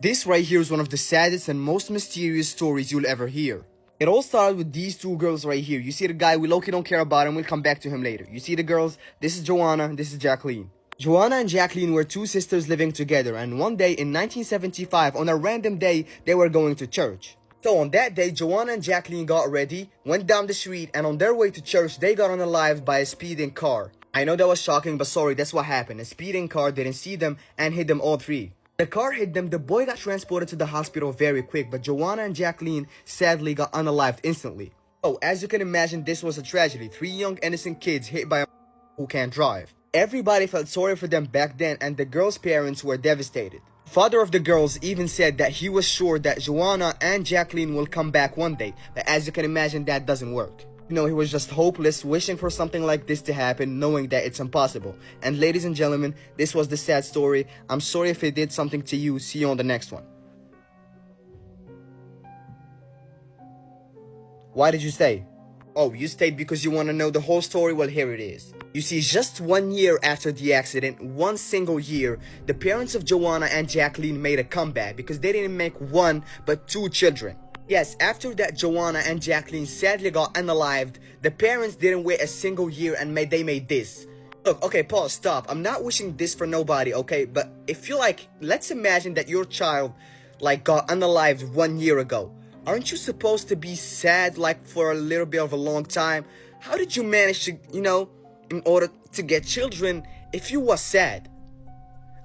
This right here is one of the saddest and most mysterious stories you'll ever hear. It all started with these two girls right here. You see the guy, we low-key don't care about him, we'll come back to him later. You see the girls, this is Joanna, this is Jacqueline. Joanna and Jacqueline were two sisters living together, and one day in 1975, on a random day, they were going to church. So on that day, Joanna and Jacqueline got ready, went down the street, and on their way to church, they got unalived by a speeding car. I know that was shocking, but sorry, that's what happened. A speeding car didn't see them and hit them all three. The car hit them, the boy got transported to the hospital very quick, but Joanna and Jacqueline sadly got unalived instantly. Oh, as you can imagine, this was a tragedy. Three young innocent kids hit by a who can't drive. Everybody felt sorry for them back then, and the girls' parents were devastated. The father of the girls even said that he was sure that Joanna and Jacqueline will come back one day, but as you can imagine, that doesn't work. You know, he was just hopeless, wishing for something like this to happen, knowing that it's impossible. And ladies and gentlemen, this was the sad story. I'm sorry if it did something to you. See you on the next one. Why did you stay? Oh, you stayed because you want to know the whole story? Well, here it is. You see, just 1 year after the accident, one single year, the parents of Joanna and Jacqueline made a comeback because they didn't make one, but two children. Yes, after that, Joanna and Jacqueline sadly got unalived. The parents didn't wait a single year and they made this. Look, okay, pause, stop. I'm not wishing this for nobody, okay? But if you let's imagine that your child, got unalived 1 year ago. Aren't you supposed to be sad, for a little bit of a long time? How did you manage to, in order to get children if you was sad?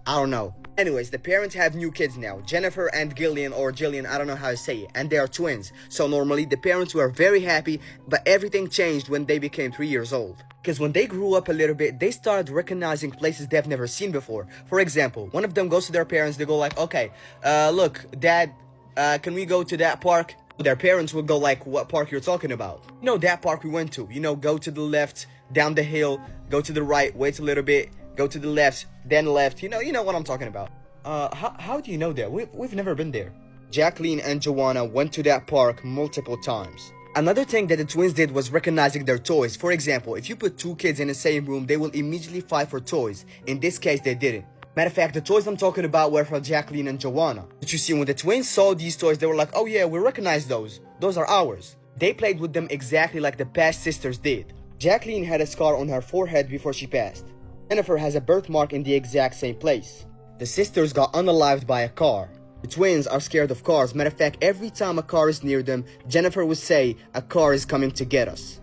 I don't know. Anyways, the parents have new kids now, Jennifer and Gillian, or Jillian, I don't know how to say it, and they are twins. So normally the parents were very happy, but everything changed when they became 3 years old. Because when they grew up a little bit, they started recognizing places they've never seen before. For example, one of them goes to their parents, they go okay, look, Dad, can we go to that park? Their parents would go what park you're talking about? You know, that park we went to. Go to the left, down the hill, go to the right, wait a little bit, go to the left, then left. You know what I'm talking about. How do you know that? We've never been there. Jacqueline and Joanna went to that park multiple times. Another thing that the twins did was recognizing their toys. For example, if you put two kids in the same room, they will immediately fight for toys. In this case, they didn't. Matter of fact, the toys I'm talking about were for Jacqueline and Joanna. But you see, when the twins saw these toys, they were like, oh yeah, we recognize those. Those are ours. They played with them exactly like the past sisters did. Jacqueline had a scar on her forehead before she passed. Jennifer has a birthmark in the exact same place. The sisters got unalived by a car. The twins are scared of cars. Matter of fact, every time a car is near them, Jennifer would say, a car is coming to get us.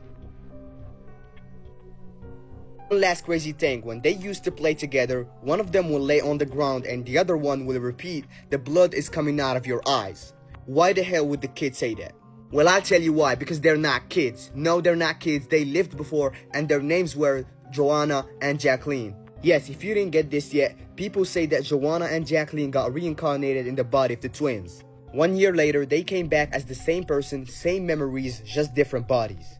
One last crazy thing, when they used to play together, one of them will lay on the ground and the other one will repeat, the blood is coming out of your eyes. Why the hell would the kid say that? Well, I'll tell you why, because they're not kids. No, they're not kids, they lived before and their names were Joanna and Jacqueline. Yes, if you didn't get this yet, people say that Joanna and Jacqueline got reincarnated in the body of the twins. 1 year later, they came back as the same person, same memories, just different bodies.